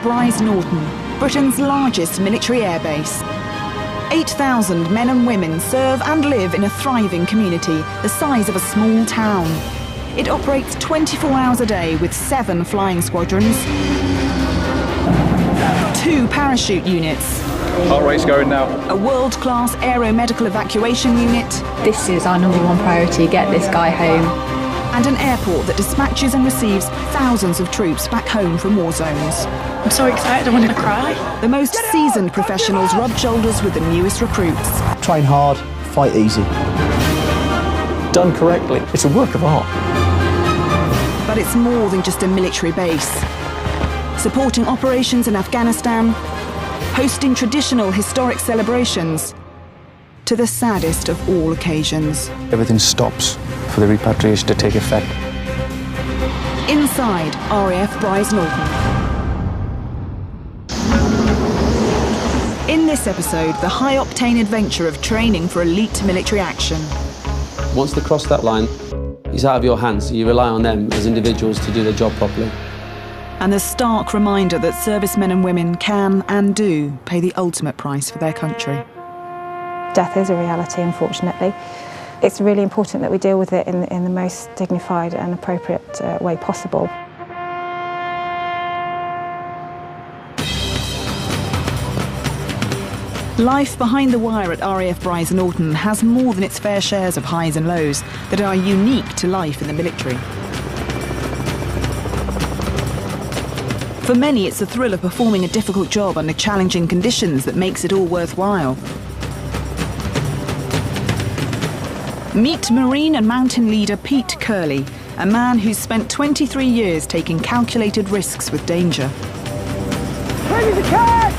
Brize Norton, Britain's largest military airbase. 8,000 men and women serve and live in a thriving community the size of a small town. It operates 24 hours a day with 7 flying squadrons, 2 parachute units, Heart rate's going now. a world-class aeromedical evacuation unit, This is our #1 priority, get this guy home. and an airport that dispatches and receives thousands of troops back home from war zones. I'm so excited, I want to cry. The most seasoned professionals rub shoulders with the newest recruits. Train hard, fight easy. Done correctly, it's a work of art. But it's more than just a military base. Supporting operations in Afghanistan, hosting traditional historic celebrations, to the saddest of all occasions. Everything stops for the repatriation to take effect. Inside RAF Brize Norton. In this episode, the high-octane adventure of training for elite military action. Once they cross that line, it's out of your hands. You rely on them as individuals to do their job properly. And the stark reminder that servicemen and women can and do pay the ultimate price for their country. Death is a reality, unfortunately. It's really important that we deal with it in the most dignified and appropriate way possible. Life behind the wire at RAF Brize Norton has more than its fair shares of highs and lows that are unique to life in the military. For many, it's the thrill of performing a difficult job under challenging conditions that makes it all worthwhile. Meet Marine and mountain leader Pete Curley, a man who's spent 23 years taking calculated risks with danger. Ready to catch!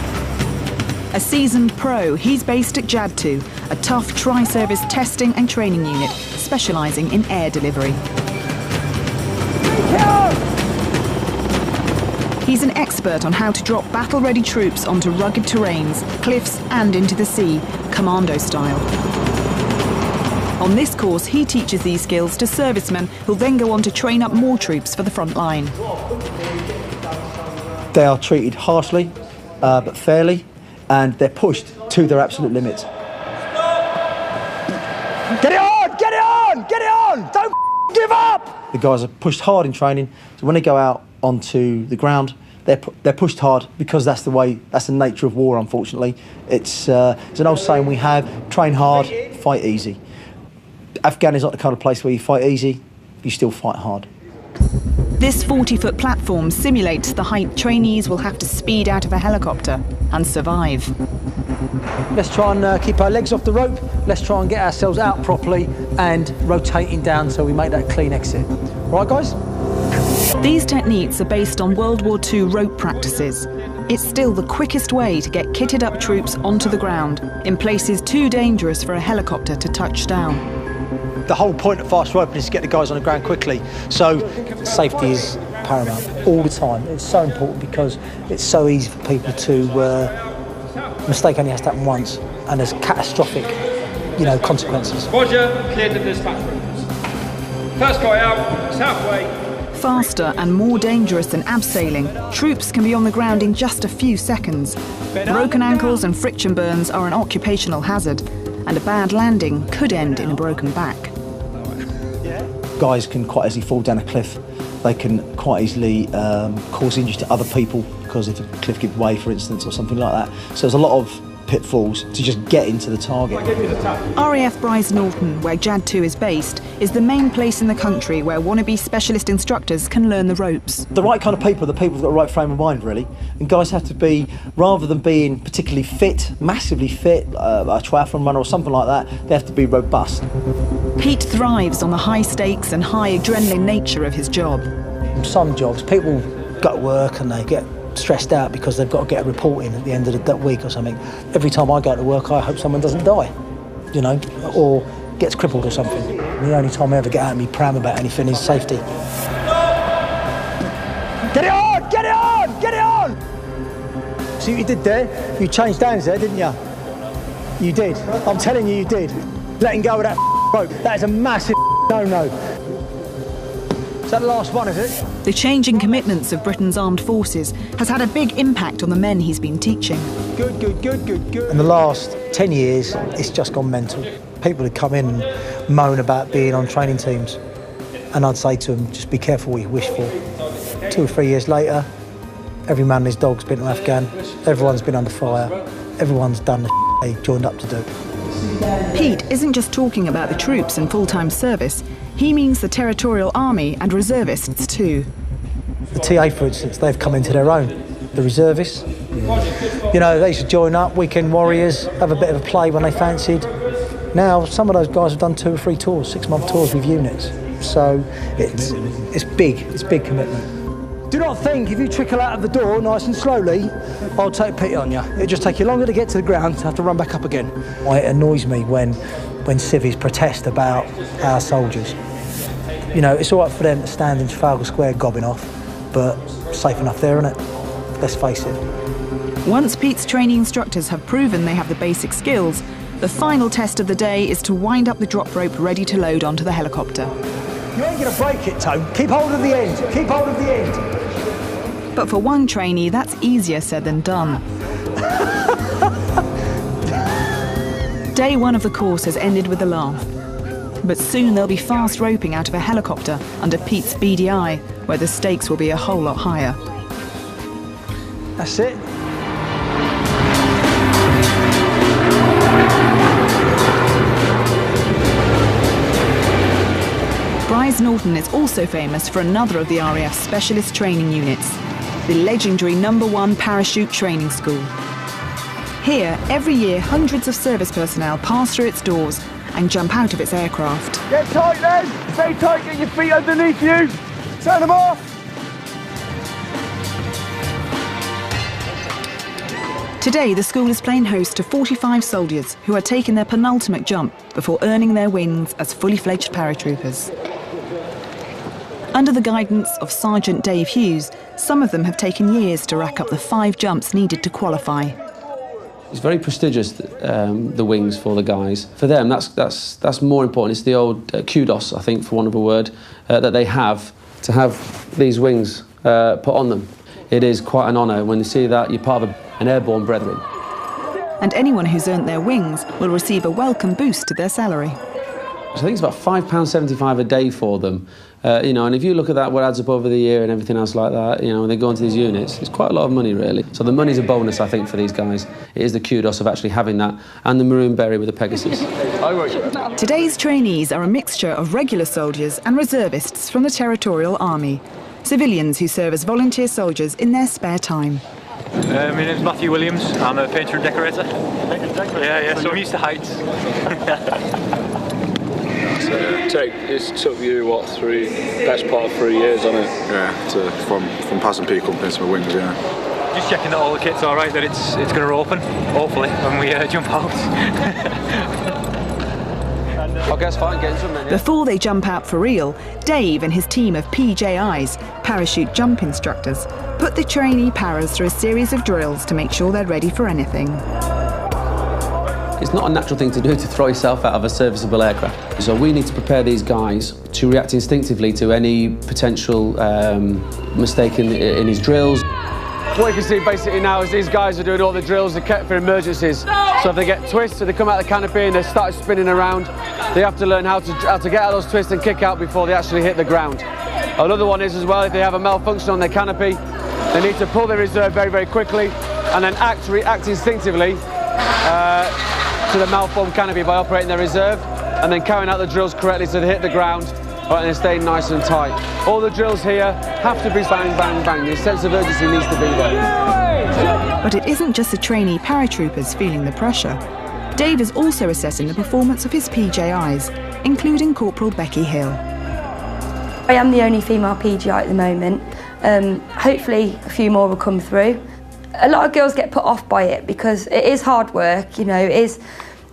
A seasoned pro, he's based at JAD2, a tough tri-service testing and training unit specialising in air delivery. He's an expert on how to drop battle-ready troops onto rugged terrains, cliffs and into the sea, commando style. On this course, he teaches these skills to servicemen who'll then go on to train up more troops for the front line. They are treated harshly, but fairly, and they're pushed to their absolute limits. Get it on! Get it on! Get it on! Don't give up! The guys are pushed hard in training, so when they go out onto the ground, they're pushed hard because that's the nature of war, unfortunately. It's an old saying we have, train hard, fight easy. Afghan is not the kind of place where you fight easy, you still fight hard. This 40-foot platform simulates the height trainees will have to speed out of a helicopter and survive. Let's try and keep our legs off the rope. Let's try and get ourselves out properly and rotating down so we make that clean exit. Right, guys? These techniques are based on World War II rope practices. It's still the quickest way to get kitted up troops onto the ground in places too dangerous for a helicopter to touch down. The whole point of fast roping is to get the guys on the ground quickly. So safety is paramount all the time. It's so important because it's so easy for people to mistake only has to happen once, and there's catastrophic, consequences. Roger, cleared of dispatch rooms. First guy out, southway. Faster and more dangerous than abseiling, troops can be on the ground in just a few seconds. Broken ankles and friction burns are an occupational hazard, and a bad landing could end in a broken back. Guys can quite easily fall down a cliff. They can quite easily cause injury to other people because if a cliff gives way, for instance, or something like that. So there's a lot of pitfalls to just get into the target. RAF Brize Norton, where JAD2 is based, is the main place in the country where wannabe specialist instructors can learn the ropes. The right kind of people are the people who've got the right frame of mind, really. And guys have to be, rather than being particularly fit, massively fit, a triathlon runner or something like that, they have to be robust. Pete thrives on the high stakes and high adrenaline nature of his job. In some jobs, people go to work and they get stressed out because they've got to get a report in at the end of that week or something. Every time I go to work, I hope someone doesn't die, or gets crippled or something. The only time I ever get out of me pram about anything is safety. Get it on! Get it on! Get it on! See what you did there? You changed hands there, didn't you? You did. I'm telling you, you did. Letting go of that rope. That is a massive no-no. Is that the last one, is it? The changing commitments of Britain's armed forces has had a big impact on the men he's been teaching. Good, good, good, good, good. In the last 10 years, it's just gone mental. People would come in and moan about being on training teams. And I'd say to them, just be careful what you wish for. 2 or 3 years later, every man and his dog's been to Afghan, everyone's been under fire, everyone's done the they joined up to do. Pete isn't just talking about the troops and full-time service, he means the Territorial Army and reservists too. The TA, for instance, they've come into their own. The reservists, you know, they used to join up, weekend warriors, have a bit of a play when they fancied. Now, some of those guys have done 2 or 3 tours, 6-month tours with units. So it's big commitment. Do not think if you trickle out of the door nice and slowly, I'll take pity on you. It'll just take you longer to get to the ground to have to run back up again. It annoys me when civvies protest about our soldiers. You know, it's all right for them to stand in Trafalgar Square gobbing off, but safe enough there, isn't it? Let's face it. Once Pete's training instructors have proven they have the basic skills, the final test of the day is to wind up the drop rope ready to load onto the helicopter. You ain't going to break it, Tone. Keep hold of the end. Keep hold of the end. But for one trainee, that's easier said than done. Day 1 of the course has ended with a laugh. But soon they'll be fast roping out of a helicopter under Pete's beady eye, where the stakes will be a whole lot higher. That's it. Brize Norton is also famous for another of the RAF's specialist training units, the legendary No. 1 Parachute Training School. Here, every year, hundreds of service personnel pass through its doors and jump out of its aircraft. Get tight then! Stay tight, get your feet underneath you! Turn them off! Today, the school is playing host to 45 soldiers who are taking their penultimate jump before earning their wings as fully fledged paratroopers. Under the guidance of Sergeant Dave Hughes, some of them have taken years to rack up the 5 jumps needed to qualify. It's very prestigious, the wings for the guys. For them, that's more important. It's the old kudos, I think, for want of a word, that they have to have these wings put on them. It is quite an honour. When you see that, you're part of an airborne brethren. And anyone who's earned their wings will receive a welcome boost to their salary. I think it's about £5.75 a day for them. You know, and if you look at that, what adds up over the year and everything else like that, you know, when they go into these units, it's quite a lot of money, really. So the money's a bonus, I think, for these guys. It is the kudos of actually having that, and the maroon berry with the Pegasus. Today's trainees are a mixture of regular soldiers and reservists from the Territorial Army, civilians who serve as volunteer soldiers in their spare time. My name's Matthew Williams. I'm a painter and decorator. Yeah, so I'm used to heights. It's took you, what, best part of 3 years, hasn't it? Yeah, from passing P companies to my wings, yeah. Just checking that all the kit's all right, that it's going to open, hopefully, when we jump out. I guess fine, get some then, yeah. Before they jump out for real, Dave and his team of PJIs, parachute jump instructors, put the trainee paras through a series of drills to make sure they're ready for anything. It's not a natural thing to do to throw yourself out of a serviceable aircraft. So we need to prepare these guys to react instinctively to any potential mistake in his drills. What you can see basically now is these guys are doing all the drills they're kept for emergencies. So if they get twists, or they come out of the canopy and they start spinning around, they have to learn how to get out of those twists and kick out before they actually hit the ground. Another one is as well, if they have a malfunction on their canopy, they need to pull their reserve very, very quickly and then react instinctively to the malformed canopy by operating their reserve and then carrying out the drills correctly so they hit the ground and then staying nice and tight. All the drills here have to be bang, bang, bang. The sense of urgency needs to be there. But it isn't just the trainee paratroopers feeling the pressure. Dave is also assessing the performance of his PJIs, including Corporal Becky Hill. I am the only female PGI at the moment. Hopefully a few more will come through. A lot of girls get put off by it because it is hard work, you know,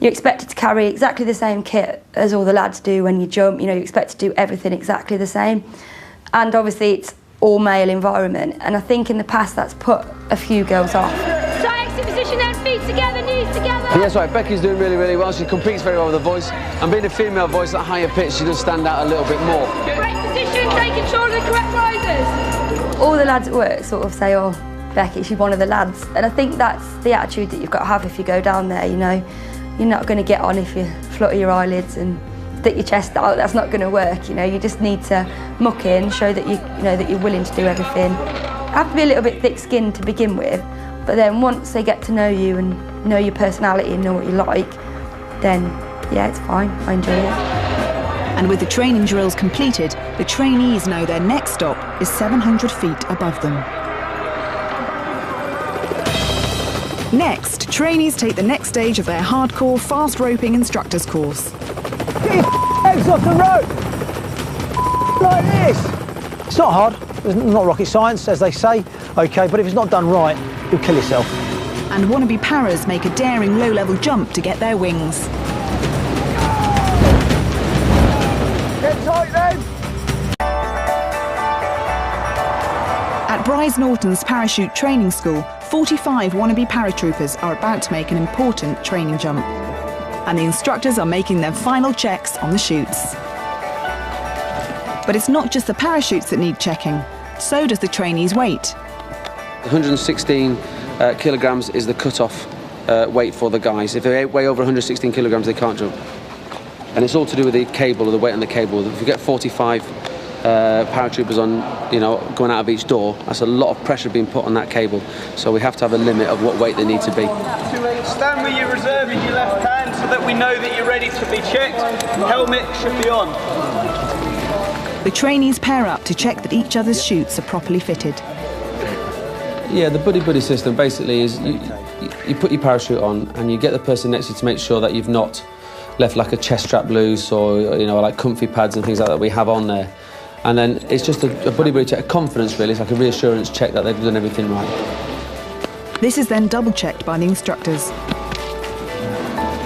you're expected to carry exactly the same kit as all the lads do when you jump, you know, you're expected to do everything exactly the same. And obviously it's all male environment, and I think in the past that's put a few girls off. So exit position then, feet together, knees together. Yeah, that's right, Becky's doing really, really well. She competes very well with the voice, and being a female voice at higher pitch, she does stand out a little bit more. Great position. position, take control of the correct risers. All the lads at work sort of say, oh, Becky, she's one of the lads. And I think that's the attitude that you've got to have if you go down there, you know. You're not going to get on if you flutter your eyelids and stick your chest out. That's not going to work, you know. You just need to muck in, show that that you're willing to do everything. You have to be a little bit thick-skinned to begin with, but then once they get to know you and know your personality and know what you like, then yeah, it's fine. I enjoy it. And with the training drills completed, the trainees know their next stop is 700 feet above them. Next, trainees take the next stage of their hardcore fast roping instructors course. Get your legs off the rope! Like this! It's not hard, it's not rocket science, as they say, okay, but if it's not done right, you'll kill yourself. And wannabe paras make a daring low-level jump to get their wings. Get tight then! At Brize Norton's parachute training school, 45 wannabe paratroopers are about to make an important training jump. And the instructors are making their final checks on the chutes. But it's not just the parachutes that need checking, so does the trainees' weight. 116 kilograms is the cut-off weight for the guys. If they weigh over 116 kilograms, they can't jump. And it's all to do with the cable, or the weight on the cable. If you get 45 paratroopers on, going out of each door, that's a lot of pressure being put on that cable. So we have to have a limit of what weight they need to be. Stand with your reserve in your left hand so that we know that you're ready to be checked. Helmet should be on. The trainees pair up to check that each other's chutes are properly fitted. Yeah, the buddy-buddy system basically is you put your parachute on and you get the person next to you to make sure that you've not left like a chest strap loose or, like comfy pads and things like that we have on there. And then it's just a buddy-buddy check, a confidence really, it's like a reassurance check that they've done everything right. This is then double-checked by the instructors.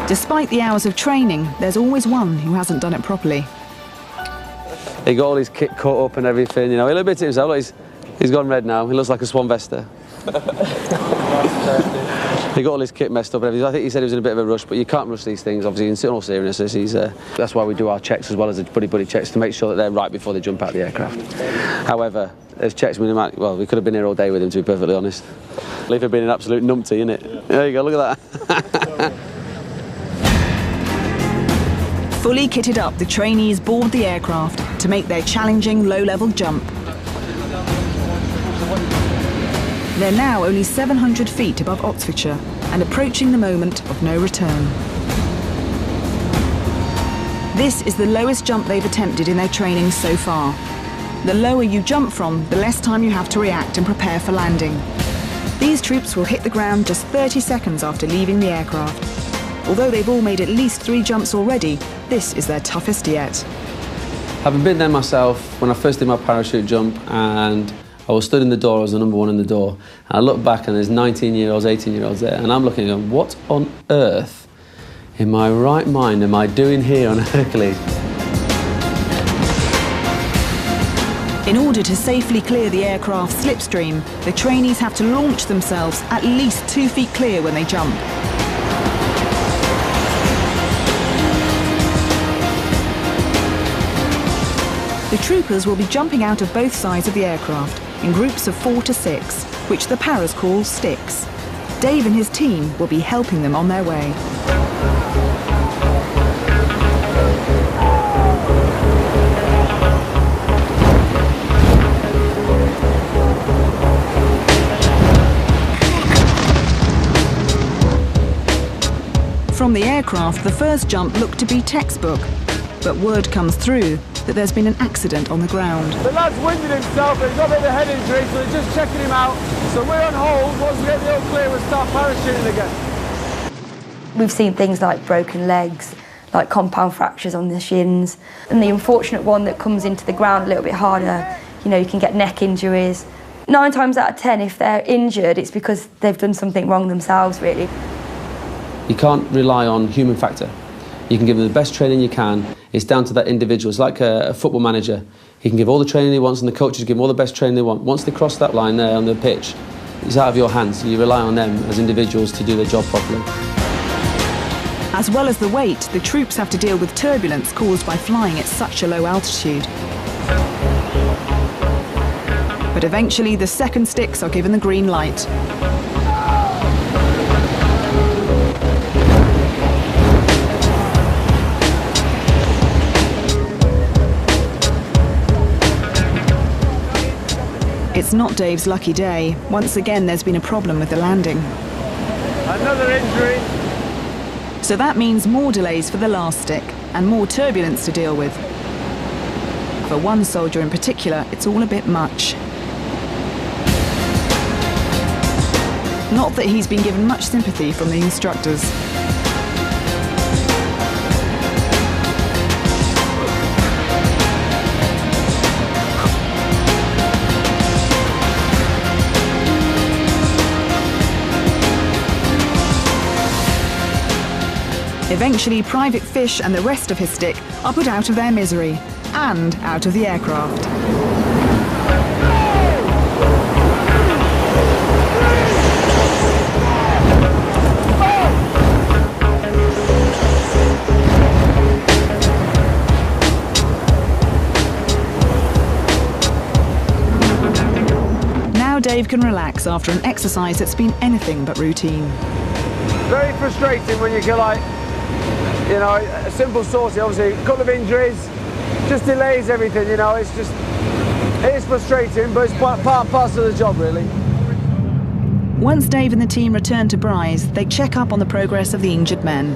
Despite the hours of training, there's always one who hasn't done it properly. He got all his kit cut up and everything, he looked a bit at himself, look, he's gone red now, he looks like a Swan Vesta. He got all his kit messed up and everything. I think he said he was in a bit of a rush, but you can't rush these things, obviously, in all seriousness. That's why we do our checks as well as the buddy-buddy checks, to make sure that they're right before they jump out of the aircraft. However, there's checks we could have been here all day with him, to be perfectly honest. Leave it being an absolute numpty, innit? There you go, look at that. Fully kitted up, the trainees board the aircraft to make their challenging low-level jump. They're now only 700 feet above Oxfordshire and approaching the moment of no return. This is the lowest jump they've attempted in their training so far. The lower you jump from, the less time you have to react and prepare for landing. These troops will hit the ground just 30 seconds after leaving the aircraft. Although they've all made at least 3 jumps already, this is their toughest yet. Having been there myself, when I first did my parachute jump and I was stood in the door, I was the number one in the door, and I look back and there's 19-year-olds, 18-year-olds there, and I'm looking and going, what on earth, in my right mind, am I doing here on Hercules? In order to safely clear the aircraft's slipstream, the trainees have to launch themselves at least 2 feet clear when they jump. The troopers will be jumping out of both sides of the aircraft in groups of 4 to 6, which the paras call sticks. Dave and his team will be helping them on their way. From the aircraft, the first jump looked to be textbook, but word comes through that there's been an accident on the ground. The lad's winded himself, he's got a bit of a head injury, so they're just checking him out. So we're on hold. Once we get the all clear, we'll start parachuting again. We've seen things like broken legs, like compound fractures on the shins, and the unfortunate one that comes into the ground a little bit harder, you can get neck injuries. 9 times out of 10, if they're injured, it's because they've done something wrong themselves, really. You can't rely on human factor. You can give them the best training you can. It's down to that individual. It's like a football manager. He can give all the training he wants and the coaches give him all the best training they want. Once they cross that line there on the pitch, it's out of your hands. You rely on them as individuals to do their job properly. As well as the weight, the troops have to deal with turbulence caused by flying at such a low altitude. But eventually the second sticks are given the green light. It's not Dave's lucky day. Once again, there's been a problem with the landing. Another injury. So that means more delays for the last stick and more turbulence to deal with. For one soldier in particular, it's all a bit much. Not that he's been given much sympathy from the instructors. Eventually, Private Fish and the rest of his stick are put out of their misery and out of the aircraft. Now Dave can relax after an exercise that's been anything but routine. Very frustrating when you get like, you know, a simple sortie, obviously, a couple of injuries, just delays everything, you know, it's just, it is frustrating, but it's part and parcel of the job, really. Once Dave and the team return to Brize, they check up on the progress of the injured men.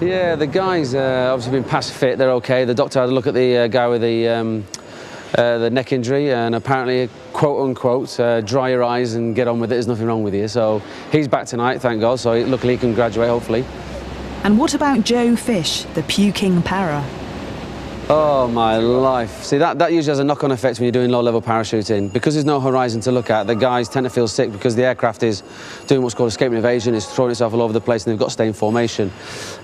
Yeah, the guys obviously been past fit, they're okay. The doctor had a look at the guy with the neck injury, and apparently, quote-unquote, dry your eyes and get on with it, there's nothing wrong with you. So he's back tonight, thank God, so luckily he can graduate, hopefully. And what about Joe Fish, the puking para? Oh, my life. See, that usually has a knock-on effect when you're doing low-level parachuting. Because there's no horizon to look at, the guys tend to feel sick because the aircraft is doing what's called escape and evasion, it's throwing itself all over the place and they've got to stay in formation.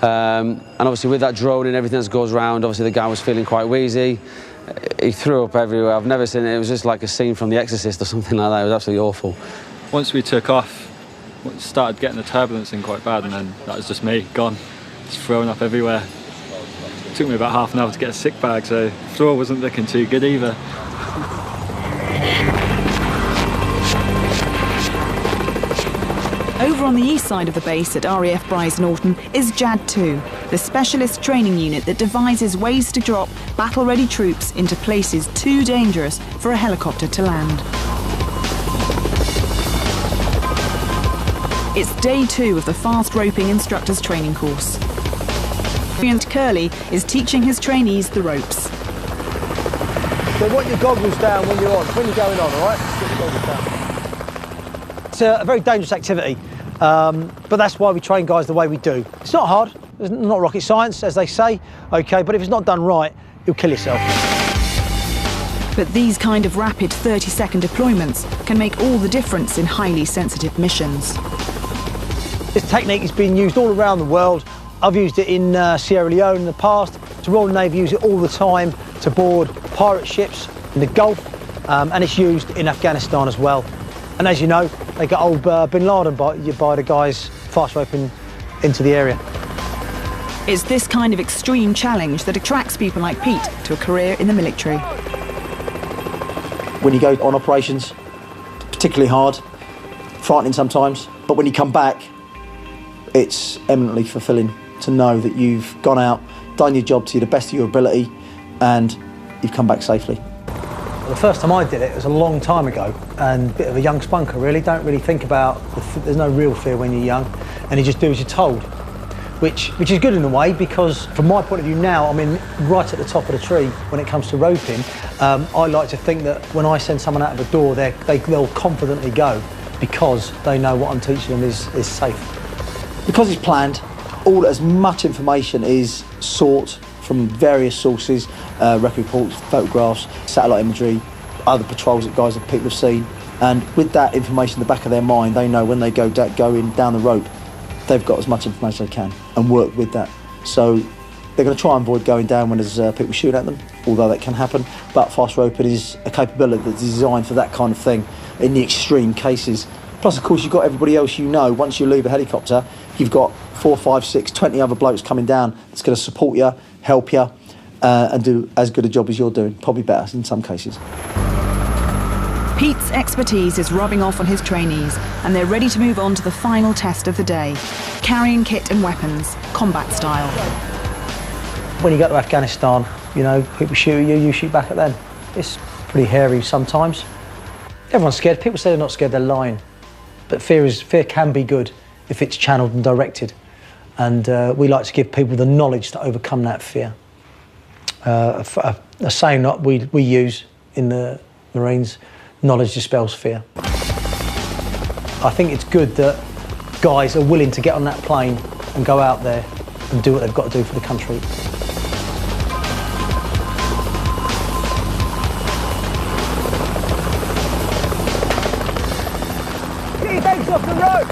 And obviously with that drone and everything that goes around, obviously the guy was feeling quite wheezy. He threw up everywhere. I've never seen it. It was just like a scene from The Exorcist or something like that. It was absolutely awful. Once we took off, started getting the turbulence in quite bad, and then that was just me, gone. Just throwing up everywhere. It took me about half an hour to get a sick bag, so the floor wasn't looking too good either. Over on the east side of the base at RAF Brize Norton is JAD 2, the specialist training unit that devises ways to drop battle-ready troops into places too dangerous for a helicopter to land. It's day 2 of the fast roping instructors training course. Curly is teaching his trainees the ropes. So want your goggles down when you're on, when you're going on, all right? Get your goggles down. It's a very dangerous activity, but that's why we train guys the way we do. It's not hard, it's not rocket science, as they say, okay, but if it's not done right, you'll kill yourself. But these kind of rapid 30-second deployments can make all the difference in highly sensitive missions. This technique is being used all around the world. I've used it in Sierra Leone in the past. The Royal Navy use it all the time to board pirate ships in the Gulf, and it's used in Afghanistan as well. And as you know, they got old Bin Laden by the guys fast roping into the area. It's this kind of extreme challenge that attracts people like Pete to a career in the military. When you go on operations, particularly hard, frightening sometimes, but when you come back, it's eminently fulfilling to know that you've gone out, done your job to the best of your ability, and you've come back safely. The first time I did it was a long time ago, and a bit of a young spunker really. Don't really think about, there's no real fear when you're young, and you just do as you're told, which is good in a way, because from my point of view now, I'm in right at the top of the tree when it comes to roping. I like to think that when I send someone out of a door, they'll confidently go, because they know what I'm teaching them is safe. Because it's planned, as much information is sought from various sources, record reports, photographs, satellite imagery, other patrols that guys and people have seen, and with that information in the back of their mind, they know when they go in down the rope, they've got as much information as they can and work with that. So they're going to try and avoid going down when there's people shooting at them, although that can happen, but fast roping is a capability that's designed for that kind of thing in the extreme cases. Plus, of course, you've got everybody else you know. Once you leave a helicopter, you've got 4, 5, 6, 20 other blokes coming down that's going to support you, help you, and do as good a job as you're doing, probably better in some cases. Pete's expertise is rubbing off on his trainees, and they're ready to move on to the final test of the day, carrying kit and weapons, combat style. When you go to Afghanistan, you know, people shoot at you, you shoot back at them. It's pretty hairy sometimes. Everyone's scared. People say they're not scared, they're lying. But fear can be good if it's channeled and directed. And we like to give people the knowledge to overcome that fear. A saying that we use in the Marines, knowledge dispels fear. I think it's good that guys are willing to get on that plane and go out there and do what they've got to do for the country. Get your legs off the rope!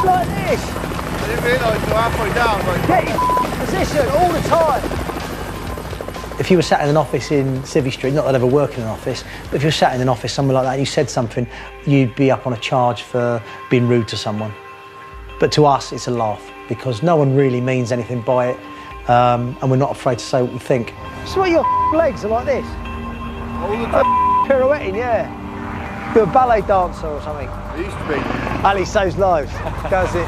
Like this! I didn't realise you were halfway down. Get your position all the time! If you were sat in an office in Civvy Street, not that I ever work in an office, but if you were sat in an office somewhere like that and you said something, you'd be up on a charge for being rude to someone. But to us, it's a laugh, because no one really means anything by it, and we're not afraid to say what we think. So what, your legs are like this? All the time. Pirouetting, yeah. Do a ballet dancer or something. It used to be. Ali saves lives, does it?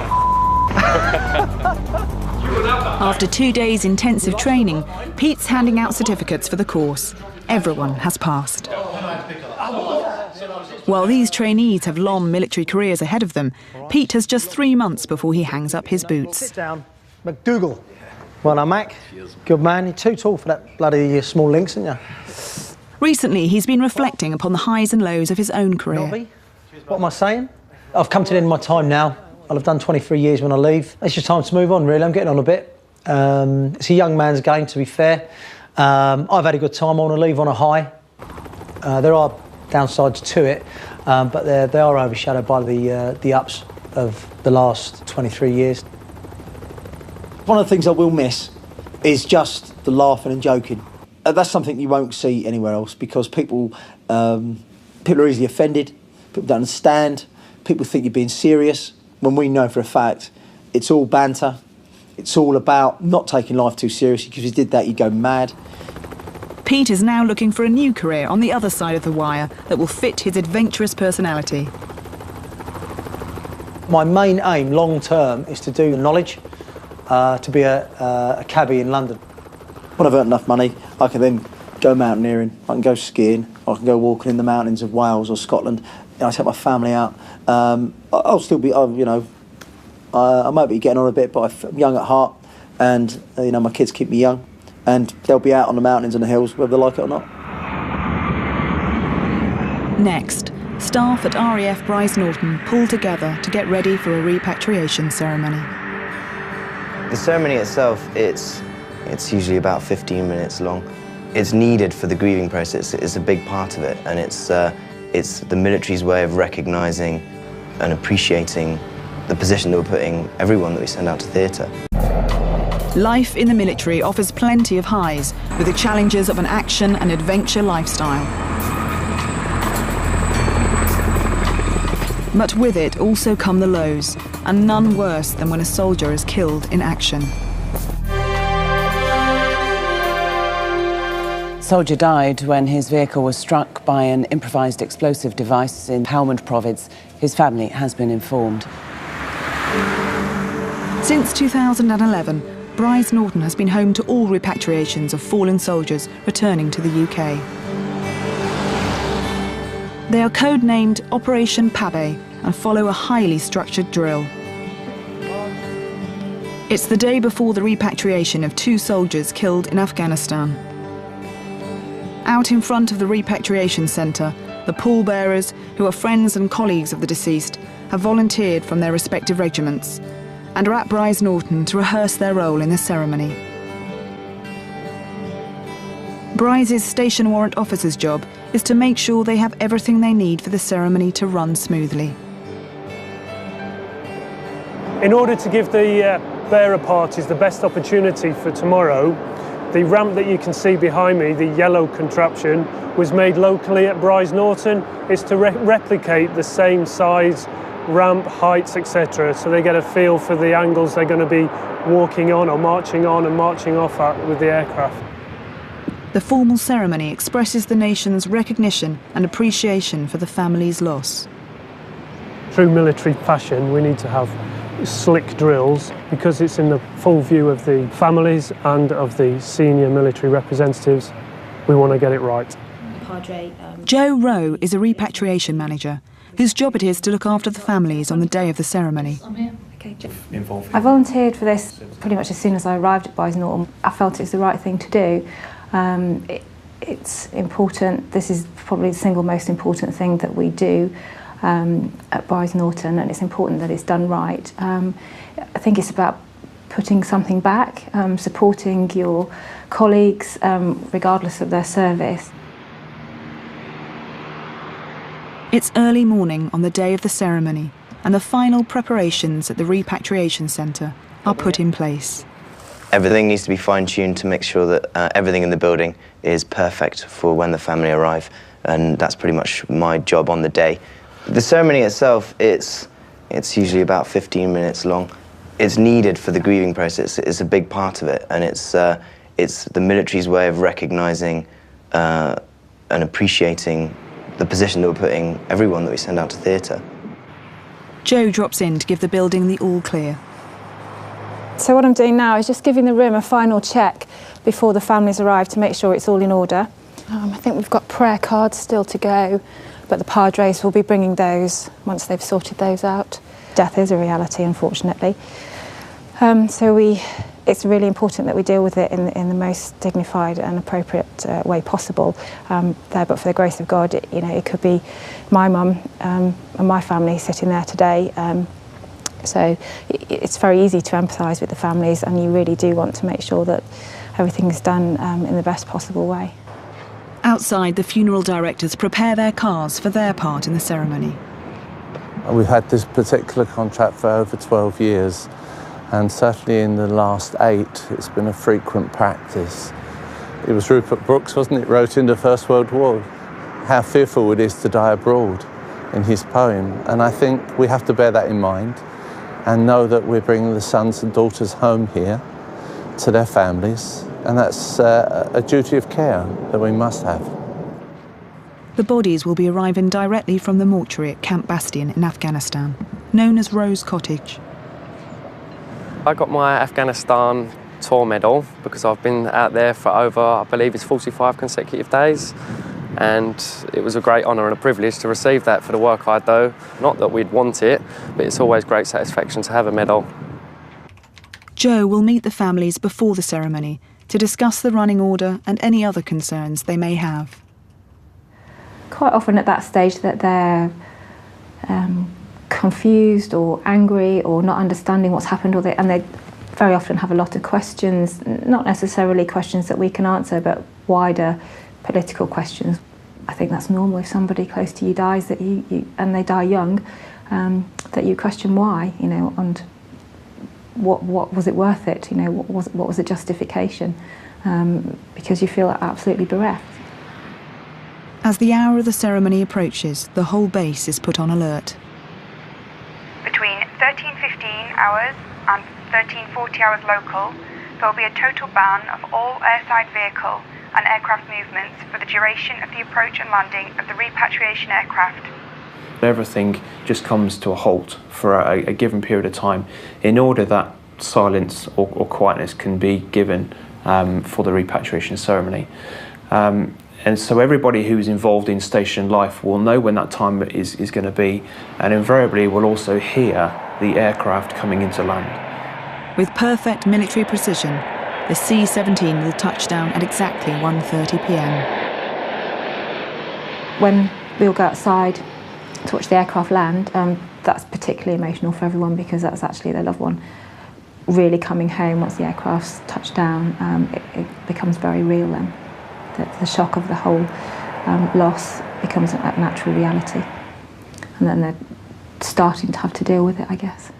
After 2 days intensive training, Pete's handing out certificates for the course. Everyone has passed. While these trainees have long military careers ahead of them, Pete has just 3 months before he hangs up his boots. Sit down, McDougall. Well done, Mac. Good man. You're too tall for that bloody small links, aren't you? Recently, he's been reflecting upon the highs and lows of his own career. What am I saying? I've come to the end of my time now. I'll have done 23 years when I leave. It's just time to move on, really. I'm getting on a bit. It's a young man's game, to be fair. I've had a good time. I want to leave on a high. There are downsides to it, but they are overshadowed by the ups of the last 23 years. One of the things I will miss is just the laughing and joking. That's something you won't see anywhere else, because people are easily offended, people don't understand, people think you're being serious, when we know for a fact it's all banter, it's all about not taking life too seriously, because if you did that you'd go mad. Pete is now looking for a new career on the other side of the wire that will fit his adventurous personality. My main aim, long term, is to do knowledge, to be a cabbie in London. When I've earned enough money, I can then go mountaineering, I can go skiing, I can go walking in the mountains of Wales or Scotland. I take my family out. I'll still be, you know, I might be getting on a bit, but I'm young at heart, and you know, my kids keep me young, and they'll be out on the mountains and the hills, whether they like it or not. Next, staff at RAF Brize Norton pull together to get ready for a repatriation ceremony. The ceremony itself, it's usually about 15 minutes long. It's needed for the grieving process. It's a big part of it, and it's the military's way of recognising and appreciating the position that we're putting everyone that we send out to theatre. Life in the military offers plenty of highs, with the challenges of an action and adventure lifestyle. But with it also come the lows, and none worse than when a soldier is killed in action. Soldier died when his vehicle was struck by an improvised explosive device in Helmand province. His family has been informed. Since 2011, Brize Norton has been home to all repatriations of fallen soldiers returning to the UK. They are codenamed Operation Pabe and follow a highly structured drill. It's the day before the repatriation of 2 soldiers killed in Afghanistan. Out in front of the repatriation centre, the pallbearers, who are friends and colleagues of the deceased, have volunteered from their respective regiments and are at Brize Norton to rehearse their role in the ceremony. Brize's station warrant officer's job is to make sure they have everything they need for the ceremony to run smoothly. In order to give the bearer parties the best opportunity for tomorrow, the ramp that you can see behind me, the yellow contraption, was made locally at Brize Norton. It's to replicate the same size, ramp, heights, etc. So they get a feel for the angles they're going to be walking on or marching on and marching off at with the aircraft. The formal ceremony expresses the nation's recognition and appreciation for the family's loss. True military fashion, we need to have slick drills because it's in the full view of the families and of the senior military representatives. We want to get it right. Joe Rowe is a repatriation manager whose job it is to look after the families on the day of the ceremony. I volunteered for this pretty much as soon as I arrived at Brize Norton. I felt it's the right thing to do. It's important. This is probably the single most important thing that we do at Brize Norton, and it's important that it's done right. I think it's about putting something back, supporting your colleagues regardless of their service. It's early morning on the day of the ceremony, and the final preparations at the repatriation centre are put in place. Everything needs to be fine-tuned to make sure that everything in the building is perfect for when the family arrive, and that's pretty much my job on the day. The ceremony itself, it's usually about 15 minutes long. It's needed for the grieving process. It's a big part of it, and it's the military's way of recognising and appreciating the position that we're putting everyone that we send out to theatre. Joe drops in to give the building the all clear. So what I'm doing now is just giving the room a final check before the families arrive to make sure it's all in order. I think we've got prayer cards still to go, but the Padres will be bringing those once they've sorted those out. Death is a reality, unfortunately. It's really important that we deal with it in the most dignified and appropriate way possible. But for the grace of God, it could be my mum and my family sitting there today. So it's very easy to empathise with the families, and you really do want to make sure that everything is done in the best possible way. Outside, the funeral directors prepare their cars for their part in the ceremony. We've had this particular contract for over 12 years, and certainly in the last 8, it's been a frequent practice. It was Rupert Brooks, wasn't it, wrote in the First World War how fearful it is to die abroad in his poem, and I think we have to bear that in mind and know that we're bringing the sons and daughters home here to their families, and that's a duty of care that we must have. The bodies will be arriving directly from the mortuary at Camp Bastion in Afghanistan, known as Rose Cottage. I got my Afghanistan tour medal because I've been out there for over, I believe it's 45 consecutive days, and it was a great honour and a privilege to receive that for the work I do. Not that we'd want it, but it's always great satisfaction to have a medal. Joe will meet the families before the ceremony to discuss the running order and any other concerns they may have. Quite often at that stage that they're confused or angry or not understanding what's happened, and they very often have a lot of questions, not necessarily questions that we can answer, but wider political questions. I think that's normal if somebody close to you dies and they die young, that you question why, and what was it worth it? What was the justification? Because you feel absolutely bereft. As the hour of the ceremony approaches, the whole base is put on alert. Between 13:15 hours and 13:40 hours local, there will be a total ban of all airside vehicle and aircraft movements for the duration of the approach and landing of the repatriation aircraft. Everything just comes to a halt for a given period of time in order that silence or quietness can be given for the repatriation ceremony. And so everybody who's involved in station life will know when that time is going to be, and invariably will also hear the aircraft coming into land. With perfect military precision, the C-17 will touch down at exactly 1:30 p.m. When we all go outside to watch the aircraft land, that's particularly emotional for everyone because that's actually their loved one really coming home once the aircraft's touched down. It becomes very real then. The shock of the whole loss becomes a natural reality. And then they're starting to have to deal with it, I guess.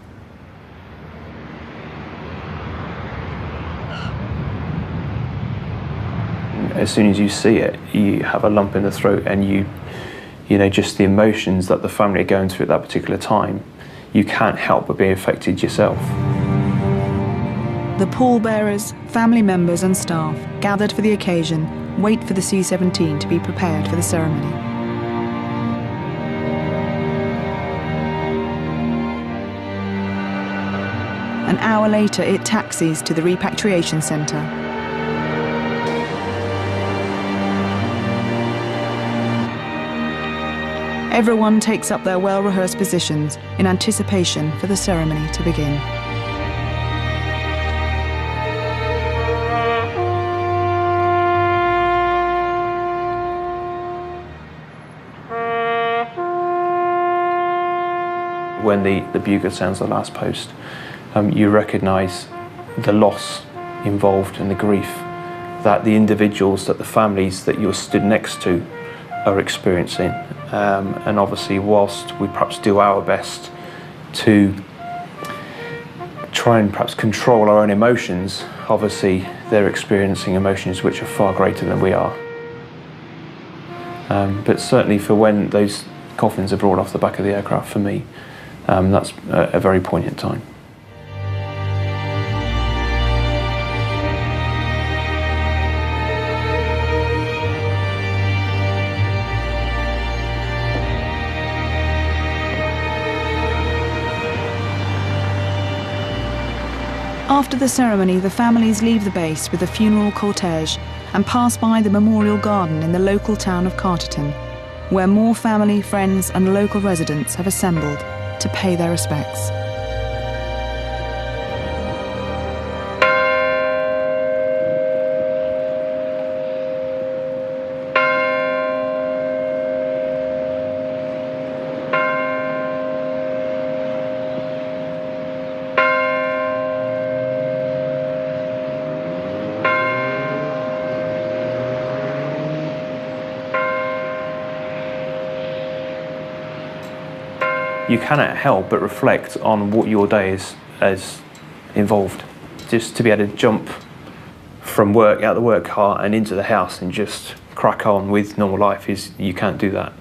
As soon as you see it, you have a lump in the throat, and you know, just the emotions that the family are going through at that particular time, you can't help but be affected yourself. The pallbearers, family members and staff gathered for the occasion wait for the C-17 to be prepared for the ceremony. An hour later, it taxis to the repatriation centre. Everyone takes up their well-rehearsed positions in anticipation for the ceremony to begin. When the bugle sounds the last post, you recognise the loss involved and the grief that the individuals, that the families that you're stood next to are experiencing. And obviously, whilst we perhaps do our best to try and perhaps control our own emotions, obviously they're experiencing emotions which are far greater than we are. But certainly for when those coffins are brought off the back of the aircraft, for me, that's a very poignant time. After the ceremony, the families leave the base with a funeral cortege and pass by the memorial garden in the local town of Carterton, where more family, friends and local residents have assembled to pay their respects. You cannot help but reflect on what your day has involved. Just to be able to jump from work, out of the work car and into the house and just crack on with normal life, you can't do that.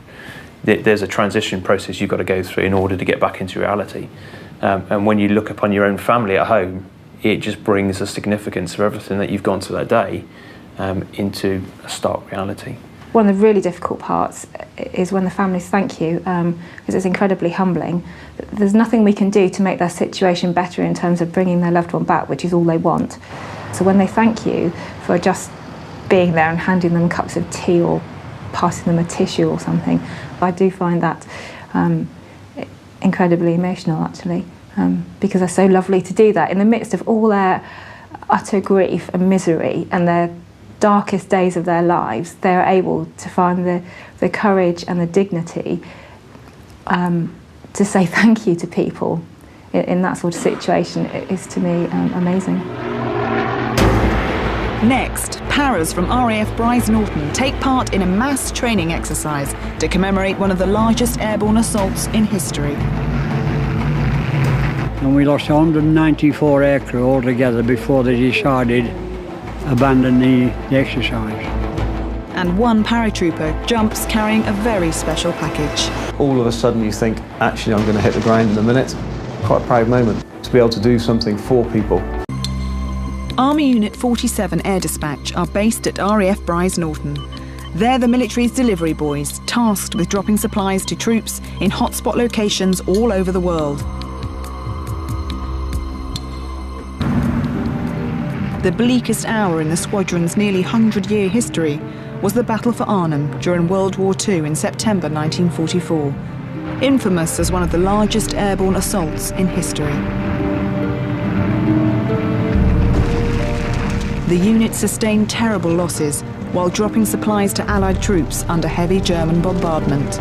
There's a transition process you've got to go through in order to get back into reality. And when you look upon your own family at home, it just brings the significance of everything that you've gone through that day into a stark reality. One of the really difficult parts is when the families thank you, because it's incredibly humbling. There's nothing we can do to make their situation better in terms of bringing their loved one back, which is all they want. So when they thank you for just being there and handing them cups of tea or passing them a tissue or something, I do find that incredibly emotional, actually, because they're so lovely to do that in the midst of all their utter grief and misery and their darkest days of their lives. They're able to find the courage and the dignity to say thank you to people in that sort of situation. It is, to me, amazing. Next, paras from RAF Brize Norton take part in a mass training exercise to commemorate one of the largest airborne assaults in history. And we lost 194 aircrew altogether before they decided to abandon the exercise. And one paratrooper jumps carrying a very special package. All of a sudden you think, actually I'm going to hit the ground in a minute. Quite a proud moment to be able to do something for people. Army Unit 47 Air Dispatch are based at RAF Brize Norton. They're the military's delivery boys, tasked with dropping supplies to troops in hotspot locations all over the world. The bleakest hour in the squadron's nearly 100-year history was the Battle for Arnhem during World War II in September 1944, infamous as one of the largest airborne assaults in history. The unit sustained terrible losses while dropping supplies to Allied troops under heavy German bombardment.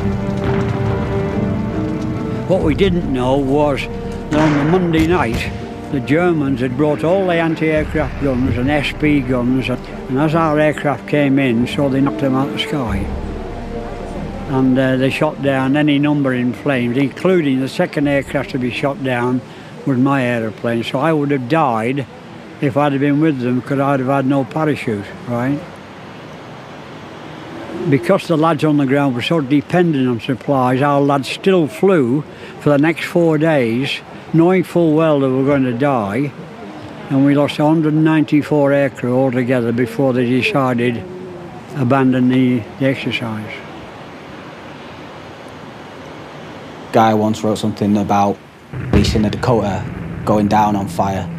What we didn't know was that on the Monday night, the Germans had brought all the anti-aircraft guns and SP guns, and as our aircraft came in, so they knocked them out of the sky. And they shot down any number in flames, including the second aircraft to be shot down was my aeroplane. So I would have died if I'd have been with them, because I'd have had no parachute, right? Because the lads on the ground were so dependent on supplies, our lads still flew for the next 4 days, knowing full well they were going to die, and we lost 194 aircrew altogether before they decided abandon the exercise. Guy once wrote something about reaching a Dakota going down on fire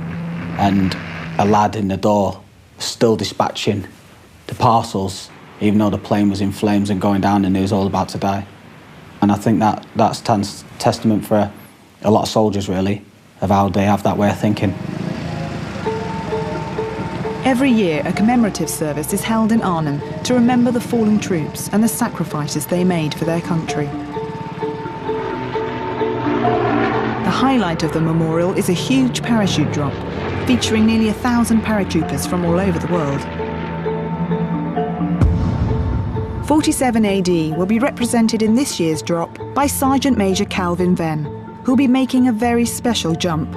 and a lad in the door still dispatching the parcels even though the plane was in flames and going down and he was all about to die. And I think that's testament for a lot of soldiers, really, of how they have that way of thinking. Every year, a commemorative service is held in Arnhem to remember the fallen troops and the sacrifices they made for their country. The highlight of the memorial is a huge parachute drop, featuring nearly 1,000 paratroopers from all over the world. 47 AD will be represented in this year's drop by Sergeant Major Calvin Venn, who'll be making a very special jump.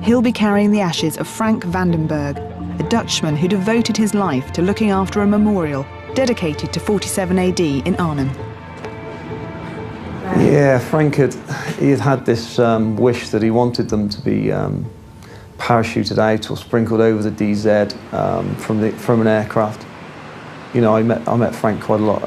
He'll be carrying the ashes of Frank Vandenberg, a Dutchman who devoted his life to looking after a memorial dedicated to 47 AD in Arnhem. Yeah, Frank had this wish that he wanted them to be parachuted out or sprinkled over the DZ from an aircraft. You know, I met Frank quite a lot,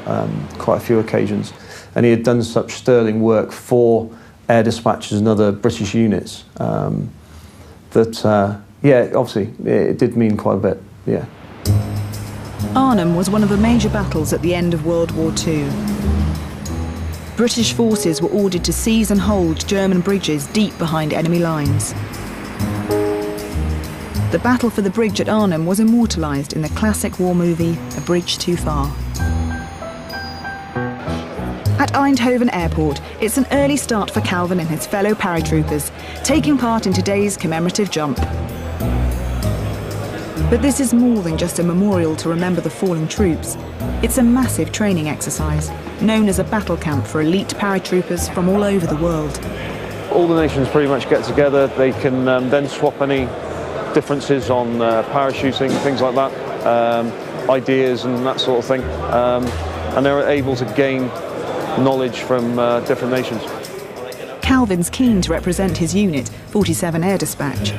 quite a few occasions, and he had done such sterling work for air dispatches and other British units that, yeah, obviously it did mean quite a bit, yeah. Arnhem was one of the major battles at the end of World War II. British forces were ordered to seize and hold German bridges deep behind enemy lines. The battle for the bridge at Arnhem was immortalised in the classic war movie A Bridge Too Far. At Eindhoven Airport, it's an early start for Calvin and his fellow paratroopers, taking part in today's commemorative jump. But this is more than just a memorial to remember the fallen troops. It's a massive training exercise, known as a battle camp for elite paratroopers from all over the world. All the nations pretty much get together. They can then swap any differences on parachuting, things like that, ideas and that sort of thing. And they're able to gain knowledge from different nations. Calvin's keen to represent his unit, 47 Air Dispatch.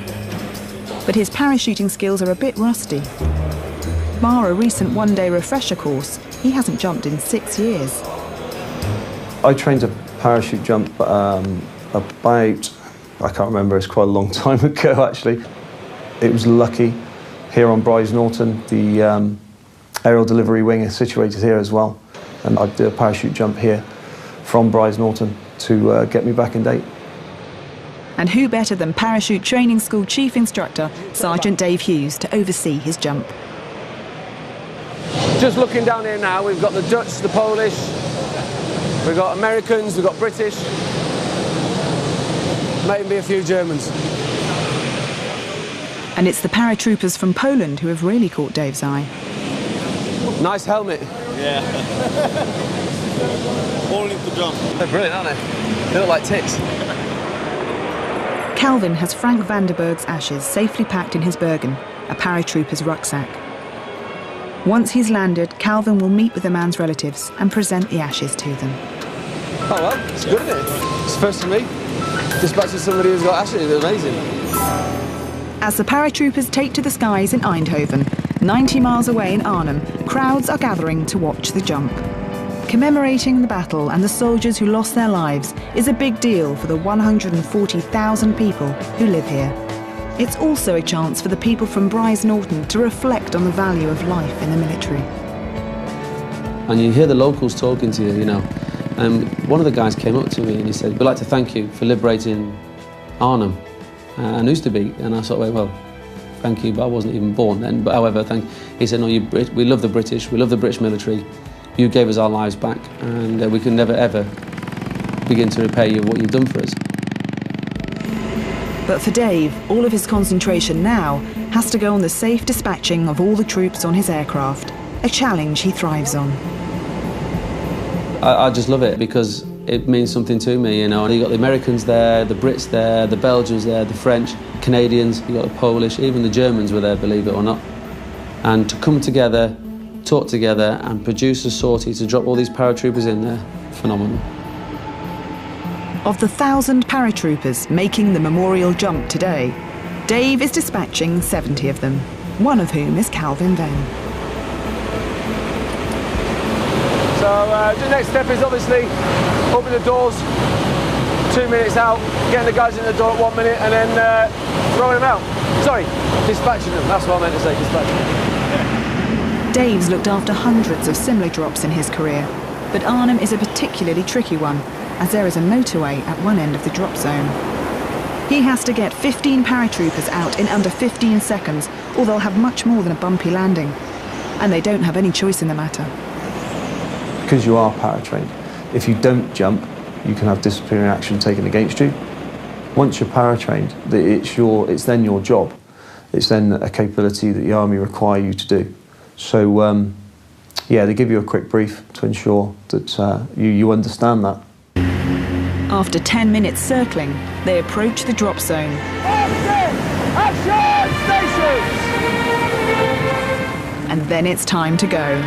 But his parachuting skills are a bit rusty. Bar a recent one-day refresher course, he hasn't jumped in 6 years. I trained to parachute jump about, I can't remember, it's quite a long time ago actually. It was lucky here on Brize Norton, the aerial delivery wing is situated here as well, and I'd do a parachute jump here from Brize Norton to get me back in date. And who better than Parachute Training School Chief Instructor, Sergeant Dave Hughes, to oversee his jump. Just looking down here now, we've got the Dutch, the Polish, we've got Americans, we've got British, might even be a few Germans. And it's the paratroopers from Poland who have really caught Dave's eye. Nice helmet. Yeah. All need to jump. They're brilliant, aren't they? They look like ticks. Calvin has Frank Vandenberg's ashes safely packed in his Bergen, a paratrooper's rucksack. Once he's landed, Calvin will meet with the man's relatives and present the ashes to them. Oh well, it's good, isn't it? It's first for me. Dispatching somebody who's got ashes is amazing. As the paratroopers take to the skies in Eindhoven, 90 miles away in Arnhem, crowds are gathering to watch the jump. Commemorating the battle and the soldiers who lost their lives is a big deal for the 140,000 people who live here. It's also a chance for the people from Brize Norton to reflect on the value of life in the military. And you hear the locals talking to you, you know. One of the guys came up to me and he said, "We'd like to thank you for liberating Arnhem and Oosterbeek." And I sort of went, "Well, thank you, but I wasn't even born then. But however, he said, "No, we love the British, we love the British military. You gave us our lives back, and we can never, ever begin to repay you what you've done for us." But for Dave, all of his concentration now has to go on the safe dispatching of all the troops on his aircraft, a challenge he thrives on. I just love it because it means something to me, you know. And you got the Americans there, the Brits there, the Belgians there, the French, Canadians, you got the Polish, even the Germans were there, believe it or not. And to come together, talk together and produce a sortie to drop all these paratroopers in there, phenomenal. Of the 1,000 paratroopers making the memorial jump today, Dave is dispatching 70 of them. one of whom is Calvin Venn. So the next step is obviously open the doors, 2 minutes out, getting the guys in the door at 1 minute, and then throwing them out. Sorry, dispatching them, that's what I meant to say, dispatching them. Dave's looked after hundreds of similar drops in his career, but Arnhem is a particularly tricky one, as there is a motorway at one end of the drop zone. He has to get 15 paratroopers out in under 15 seconds, or they'll have much more than a bumpy landing. And they don't have any choice in the matter. Because you are paratrained, if you don't jump, you can have disciplinary action taken against you. Once you're paratrained, it's then your job. It's then a capability that the Army require you to do. So, yeah, they give you a quick brief to ensure that you understand that. After 10 minutes circling, they approach the drop zone. Action! Stations! And then it's time to go.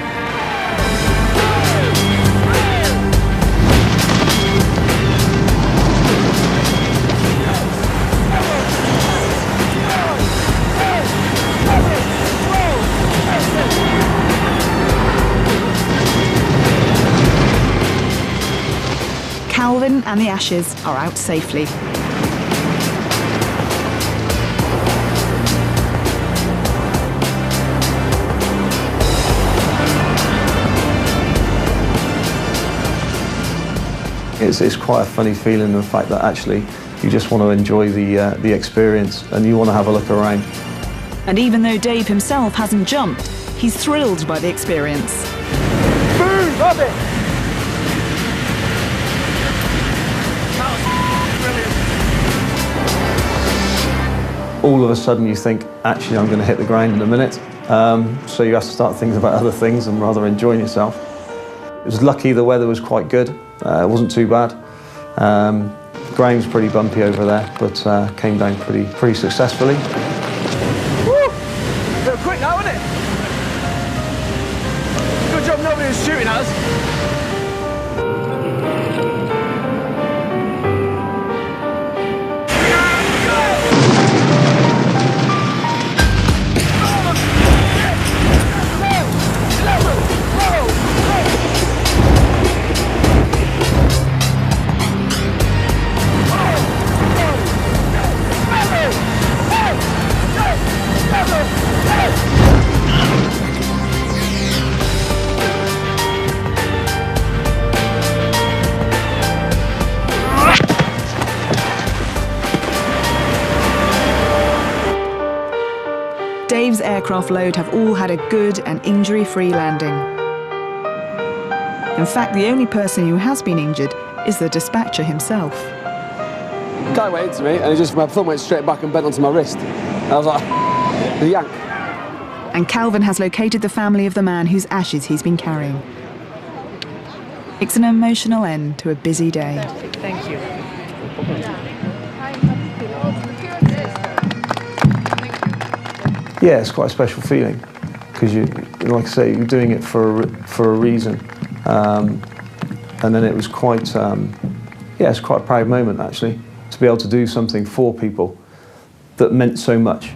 Calvin and the Ashes are out safely. It's quite a funny feeling, the fact that actually you just want to enjoy the experience and you want to have a look around. And even though Dave himself hasn't jumped, he's thrilled by the experience. Boom! Love it! All of a sudden you think, actually I'm going to hit the ground in a minute. So you have to start thinking about other things and rather enjoying yourself. It was lucky the weather was quite good. It wasn't too bad. Ground's pretty bumpy over there, but came down pretty successfully. Woo! They're quick now, isn't it? Good job nobody was shooting at us. Dave's aircraft load have all had a good and injury-free landing. In fact, the only person who has been injured is the dispatcher himself. The guy went into me and my thumb went straight back and bent onto my wrist. And I was like, the yank. And Calvin has located the family of the man whose ashes he's been carrying. It's an emotional end to a busy day. Thank you. Yeah, it's quite a special feeling because like I say, you're doing it for a reason, and then it was quite, it's quite a proud moment actually to be able to do something for people that meant so much.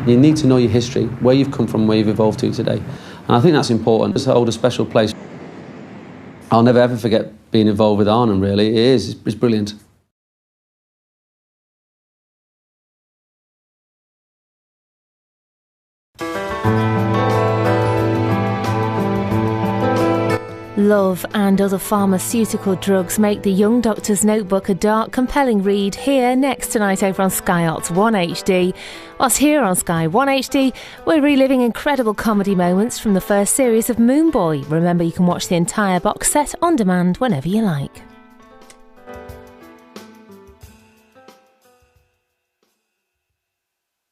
You need to know your history, where you've come from, where you've evolved to today, and I think that's important. It's hold a special place. I'll never ever forget being involved with Arnhem. Really, it's brilliant. Love and other pharmaceutical drugs make The Young Doctor's Notebook a dark, compelling read here next tonight over on Sky Arts 1 HD. Whilst here on Sky 1 HD, we're reliving incredible comedy moments from the first series of Moon Boy. Remember, you can watch the entire box set on demand whenever you like.